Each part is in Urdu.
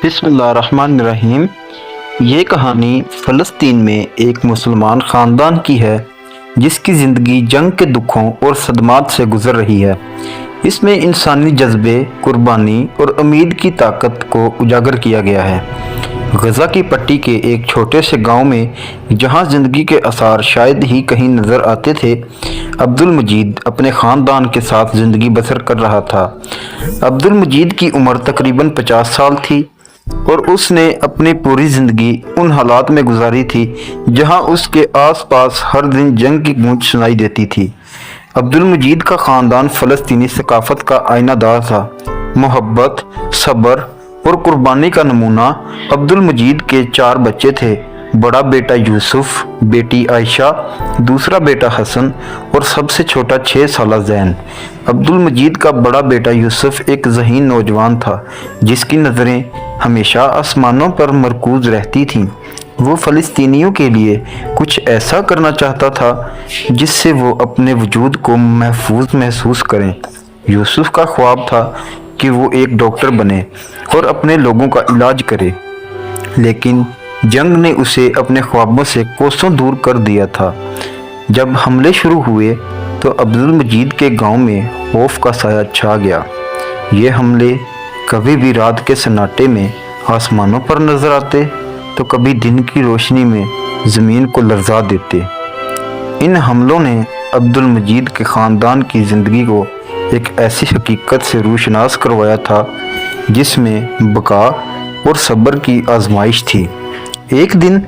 بسم اللہ الرحمن الرحیم۔ یہ کہانی فلسطین میں ایک مسلمان خاندان کی ہے جس کی زندگی جنگ کے دکھوں اور صدمات سے گزر رہی ہے۔ اس میں انسانی جذبے، قربانی اور امید کی طاقت کو اجاگر کیا گیا ہے۔ غزہ کی پٹی کے ایک چھوٹے سے گاؤں میں جہاں زندگی کے آثار شاید ہی کہیں نظر آتے تھے، عبد المجید اپنے خاندان کے ساتھ زندگی بسر کر رہا تھا۔ عبد المجید کی عمر تقریباً 50 سال تھی اور اس نے اپنی پوری زندگی ان حالات میں گزاری تھی جہاں اس کے آس پاس ہر دن جنگ کی گونج سنائی دیتی تھی۔ عبد المجید کا خاندان فلسطینی ثقافت کا آئینہ دار تھا۔ محبت، صبر اور قربانی کا نمونہ۔ عبد المجید کے 4 بچے تھے: بڑا بیٹا یوسف، بیٹی عائشہ، دوسرا بیٹا حسن اور سب سے چھوٹا 6 سالہ زین۔ عبد المجید کا بڑا بیٹا یوسف ایک ذہین نوجوان تھا جس کی نظریں ہمیشہ آسمانوں پر مرکوز رہتی تھیں۔ وہ فلسطینیوں کے لیے کچھ ایسا کرنا چاہتا تھا جس سے وہ اپنے وجود کو محفوظ محسوس کریں۔ یوسف کا خواب تھا کہ وہ ایک ڈاکٹر بنے اور اپنے لوگوں کا علاج کرے، لیکن جنگ نے اسے اپنے خوابوں سے کوسوں دور کر دیا تھا۔ جب حملے شروع ہوئے تو عبد المجید کے گاؤں میں خوف کا سایہ چھا گیا۔ یہ حملے کبھی بھی رات کے سناٹے میں آسمانوں پر نظر آتے تو کبھی دن کی روشنی میں زمین کو لرزا دیتے۔ ان حملوں نے عبد المجید کے خاندان کی زندگی کو ایک ایسی حقیقت سے روشناس کروایا تھا جس میں بقا اور صبر کی آزمائش تھی۔ ایک دن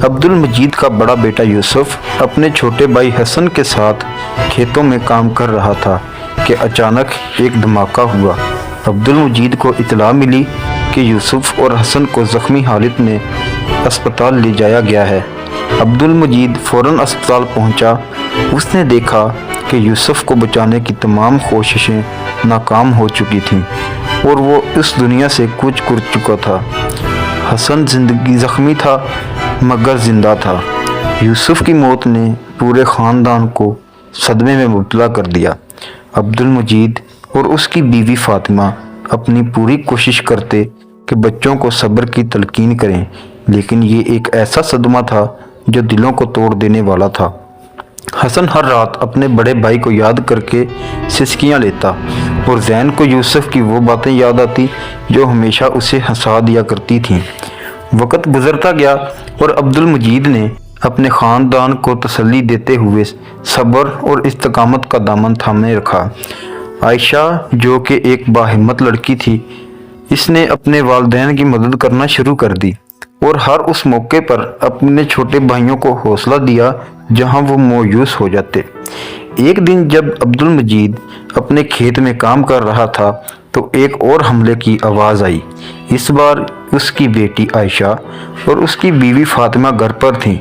عبد المجید کا بڑا بیٹا یوسف اپنے چھوٹے بھائی حسن کے ساتھ کھیتوں میں کام کر رہا تھا کہ اچانک ایک دھماکہ ہوا۔ عبد المجید کو اطلاع ملی کہ یوسف اور حسن کو زخمی حالت میں اسپتال لے جایا گیا ہے۔ عبد المجید فوراً اسپتال پہنچا۔ اس نے دیکھا کہ یوسف کو بچانے کی تمام کوششیں ناکام ہو چکی تھیں اور وہ اس دنیا سے کوچ کر چکا تھا۔ حسن زخمی تھا مگر زندہ تھا۔ یوسف کی موت نے پورے خاندان کو صدمے میں مبتلا کر دیا۔ عبد المجید اور اس کی بیوی فاطمہ اپنی پوری کوشش کرتے کہ بچوں کو صبر کی تلقین کریں، لیکن یہ ایک ایسا صدمہ تھا جو دلوں کو توڑ دینے والا تھا۔ حسن ہر رات اپنے بڑے بھائی کو یاد کر کے سسکیاں لیتا اور زین کو یوسف کی وہ باتیں یاد آتی جو ہمیشہ اسے ہنسا دیا کرتی تھیں۔ وقت گزرتا گیا اور عبد المجید نے اپنے خاندان کو تسلی دیتے ہوئے صبر اور استقامت کا دامن تھامے رکھا۔ عائشہ جو کہ ایک باہمت لڑکی تھی، اس نے اپنے والدین کی مدد کرنا شروع کر دی اور ہر اس موقع پر اپنے چھوٹے بھائیوں کو حوصلہ دیا جہاں وہ مایوس ہو جاتے۔ ایک دن جب عبد المجید اپنے کھیت میں کام کر رہا تھا تو ایک اور حملے کی آواز آئی۔ اس بار اس کی بیٹی عائشہ اور اس کی بیوی فاطمہ گھر پر تھیں۔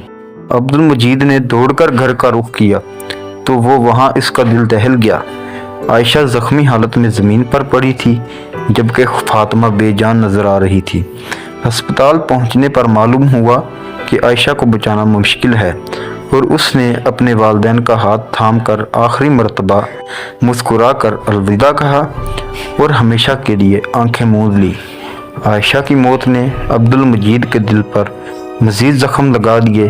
عبد المجید نے دوڑ کر گھر کا رخ کیا تو وہ وہاں اس کا دل دہل گیا۔ عائشہ زخمی حالت میں زمین پر پڑی تھی جبکہ فاطمہ بے جان نظر آ رہی تھی۔ ہسپتال پہنچنے پر معلوم ہوا کہ عائشہ کو بچانا مشکل ہے اور اس نے اپنے والدین کا ہاتھ تھام کر آخری مرتبہ مسکرا کر الوداع کہا اور ہمیشہ کے لیے آنکھیں موند لی۔ عائشہ کی موت نے عبد المجید کے دل پر مزید زخم لگا دیے۔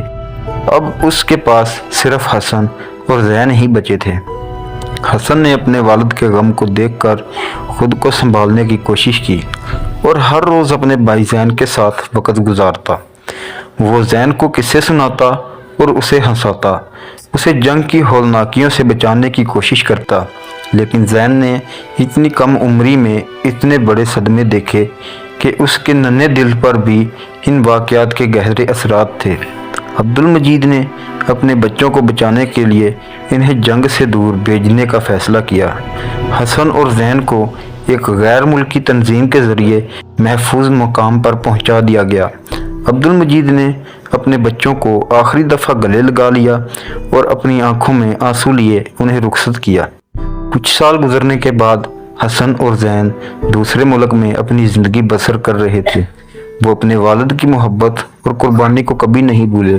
اب اس کے پاس صرف حسن اور زین ہی بچے تھے۔ حسن نے اپنے والد کے غم کو دیکھ کر خود کو سنبھالنے کی کوشش کی اور ہر روز اپنے بھائی زین کے ساتھ وقت گزارتا۔ وہ زین کو قصے سناتا اور اسے ہنساتا، اسے جنگ کی ہولناکیوں سے بچانے کی کوشش کرتا، لیکن زین نے اتنی کم عمری میں اتنے بڑے صدمے دیکھے کہ اس کے ننھے دل پر بھی ان واقعات کے گہرے اثرات تھے۔ عبد المجید نے اپنے بچوں کو بچانے کے لیے انہیں جنگ سے دور بھیجنے کا فیصلہ کیا۔ حسن اور زین کو ایک غیر ملکی تنظیم کے ذریعے محفوظ مقام پر پہنچا دیا گیا۔ عبد المجید نے اپنے بچوں کو آخری دفعہ گلے لگا لیا اور اپنی آنکھوں میں آنسو لیے انہیں رخصت کیا۔ کچھ سال گزرنے کے بعد حسن اور زین دوسرے ملک میں اپنی زندگی بسر کر رہے تھے۔ وہ اپنے والد کی محبت اور قربانی کو کبھی نہیں بھولے۔